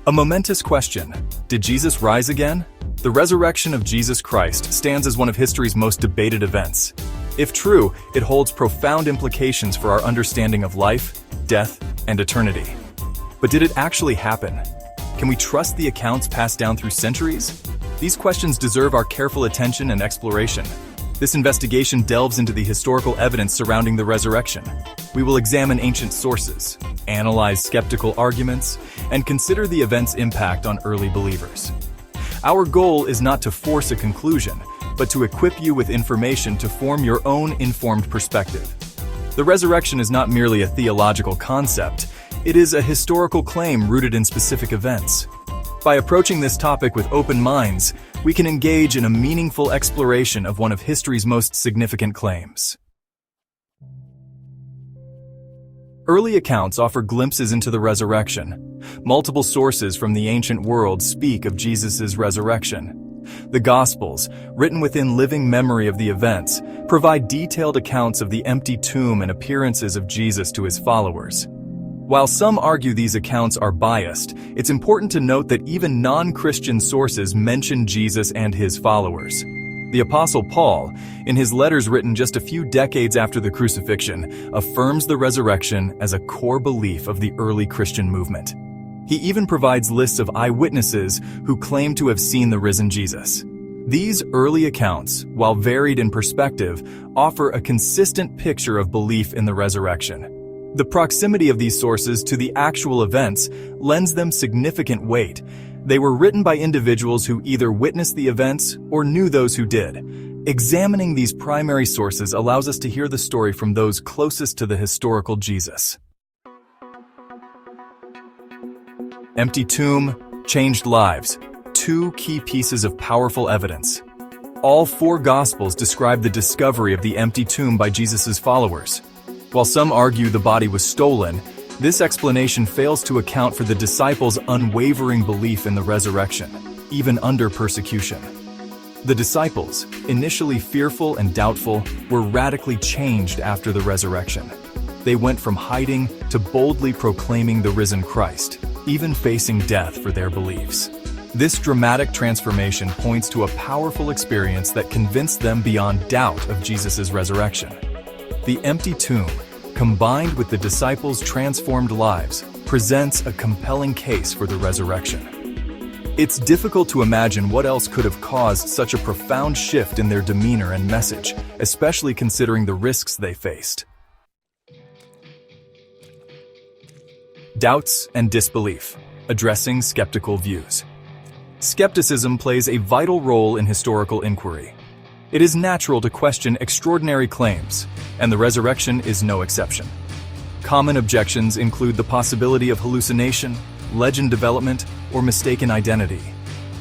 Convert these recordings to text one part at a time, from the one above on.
A momentous question. Did Jesus rise again? The resurrection of Jesus Christ stands as one of history's most debated events. If true, it holds profound implications for our understanding of life, death, and eternity. But did it actually happen? Can we trust the accounts passed down through centuries? These questions deserve our careful attention and exploration. This investigation delves into the historical evidence surrounding the resurrection. We will examine ancient sources, analyze skeptical arguments, and consider the event's impact on early believers. Our goal is not to force a conclusion, but to equip you with information to form your own informed perspective. The resurrection is not merely a theological concept, it is a historical claim rooted in specific events. By approaching this topic with open minds, we can engage in a meaningful exploration of one of history's most significant claims. Early accounts offer glimpses into the resurrection. Multiple sources from the ancient world speak of Jesus' resurrection. The Gospels, written within living memory of the events, provide detailed accounts of the empty tomb and appearances of Jesus to his followers. While some argue these accounts are biased, it's important to note that even non-Christian sources mention Jesus and his followers. The Apostle Paul, in his letters written just a few decades after the crucifixion, affirms the resurrection as a core belief of the early Christian movement. He even provides lists of eyewitnesses who claim to have seen the risen Jesus. These early accounts, while varied in perspective, offer a consistent picture of belief in the resurrection. The proximity of these sources to the actual events lends them significant weight. They were written by individuals who either witnessed the events or knew those who did. Examining these primary sources allows us to hear the story from those closest to the historical Jesus. Empty tomb, changed lives. Two key pieces of powerful evidence. All four Gospels describe the discovery of the empty tomb by Jesus' followers. While some argue the body was stolen, this explanation fails to account for the disciples' unwavering belief in the resurrection, even under persecution. The disciples, initially fearful and doubtful, were radically changed after the resurrection. They went from hiding to boldly proclaiming the risen Christ, even facing death for their beliefs. This dramatic transformation points to a powerful experience that convinced them beyond doubt of Jesus' resurrection. The empty tomb, combined with the disciples' transformed lives, presents a compelling case for the resurrection. It's difficult to imagine what else could have caused such a profound shift in their demeanor and message, especially considering the risks they faced. Doubts and disbelief, addressing skeptical views. Skepticism plays a vital role in historical inquiry. It is natural to question extraordinary claims, and the resurrection is no exception. Common objections include the possibility of hallucination, legend development, or mistaken identity.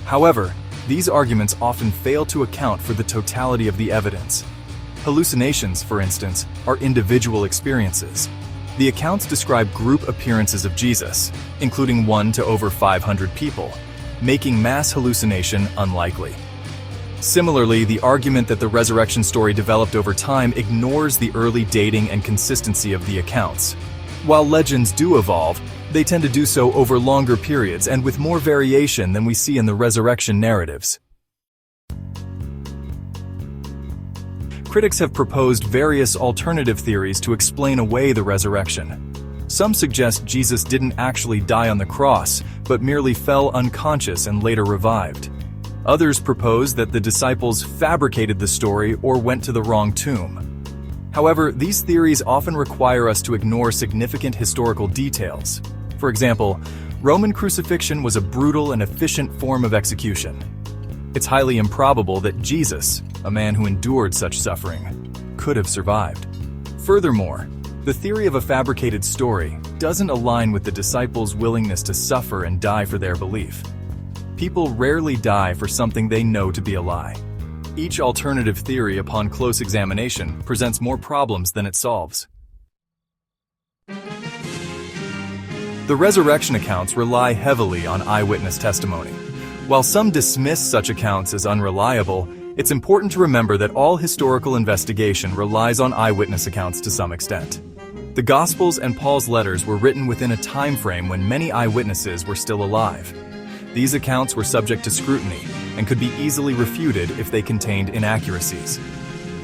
However, these arguments often fail to account for the totality of the evidence. Hallucinations, for instance, are individual experiences. The accounts describe group appearances of Jesus, including 1 to over 500 people, making mass hallucination unlikely. Similarly, the argument that the resurrection story developed over time ignores the early dating and consistency of the accounts. While legends do evolve, they tend to do so over longer periods and with more variation than we see in the resurrection narratives. Critics have proposed various alternative theories to explain away the resurrection. Some suggest Jesus didn't actually die on the cross, but merely fell unconscious and later revived. Others propose that the disciples fabricated the story or went to the wrong tomb. However, these theories often require us to ignore significant historical details. For example, Roman crucifixion was a brutal and efficient form of execution. It's highly improbable that Jesus, a man who endured such suffering, could have survived. Furthermore, the theory of a fabricated story doesn't align with the disciples' willingness to suffer and die for their belief. People rarely die for something they know to be a lie. Each alternative theory, upon close examination, presents more problems than it solves. The resurrection accounts rely heavily on eyewitness testimony. While some dismiss such accounts as unreliable, it's important to remember that all historical investigation relies on eyewitness accounts to some extent. The Gospels and Paul's letters were written within a time frame when many eyewitnesses were still alive. These accounts were subject to scrutiny and could be easily refuted if they contained inaccuracies.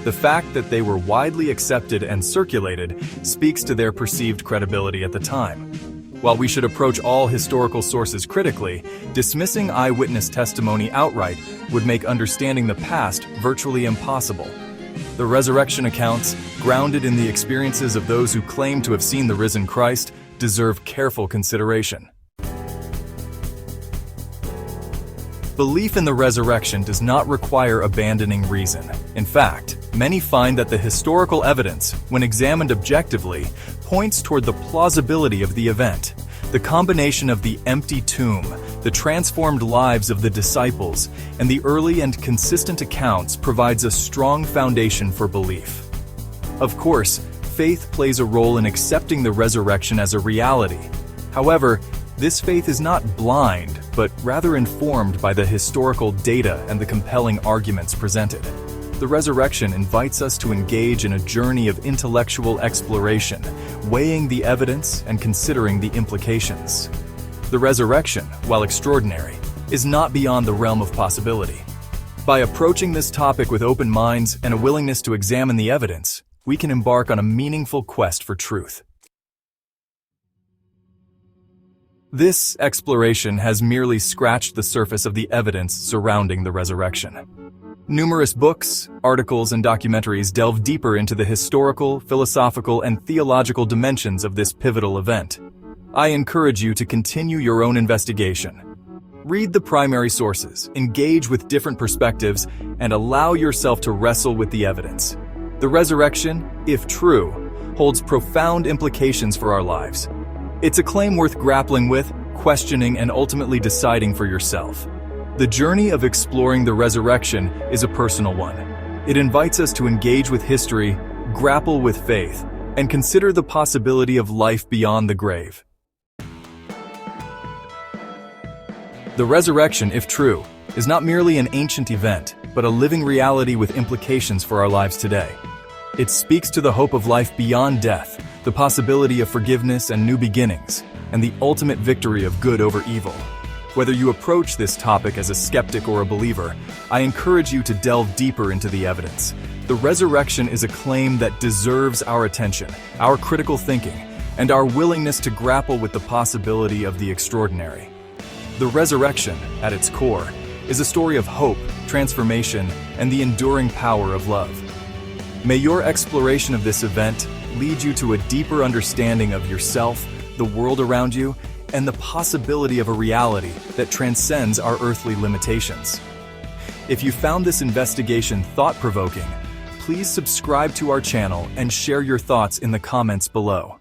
The fact that they were widely accepted and circulated speaks to their perceived credibility at the time. While we should approach all historical sources critically, dismissing eyewitness testimony outright would make understanding the past virtually impossible. The resurrection accounts, grounded in the experiences of those who claim to have seen the risen Christ, deserve careful consideration. Belief in the resurrection does not require abandoning reason. In fact, many find that the historical evidence, when examined objectively, points toward the plausibility of the event. The combination of the empty tomb, the transformed lives of the disciples, and the early and consistent accounts provides a strong foundation for belief. Of course, faith plays a role in accepting the resurrection as a reality. However, this faith is not blind, but rather informed by the historical data and the compelling arguments presented. The resurrection invites us to engage in a journey of intellectual exploration, weighing the evidence and considering the implications. The resurrection, while extraordinary, is not beyond the realm of possibility. By approaching this topic with open minds and a willingness to examine the evidence, we can embark on a meaningful quest for truth. This exploration has merely scratched the surface of the evidence surrounding the resurrection. Numerous books, articles, and documentaries delve deeper into the historical, philosophical, and theological dimensions of this pivotal event. I encourage you to continue your own investigation. Read the primary sources, engage with different perspectives, and allow yourself to wrestle with the evidence. The resurrection, if true, holds profound implications for our lives. It's a claim worth grappling with, questioning, and ultimately deciding for yourself. The journey of exploring the resurrection is a personal one. It invites us to engage with history, grapple with faith, and consider the possibility of life beyond the grave. The resurrection, if true, is not merely an ancient event, but a living reality with implications for our lives today. It speaks to the hope of life beyond death, the possibility of forgiveness and new beginnings, and the ultimate victory of good over evil. Whether you approach this topic as a skeptic or a believer, I encourage you to delve deeper into the evidence. The resurrection is a claim that deserves our attention, our critical thinking, and our willingness to grapple with the possibility of the extraordinary. The resurrection, at its core, is a story of hope, transformation, and the enduring power of love. May your exploration of this event lead you to a deeper understanding of yourself, the world around you, and the possibility of a reality that transcends our earthly limitations. If you found this investigation thought-provoking, please subscribe to our channel and share your thoughts in the comments below.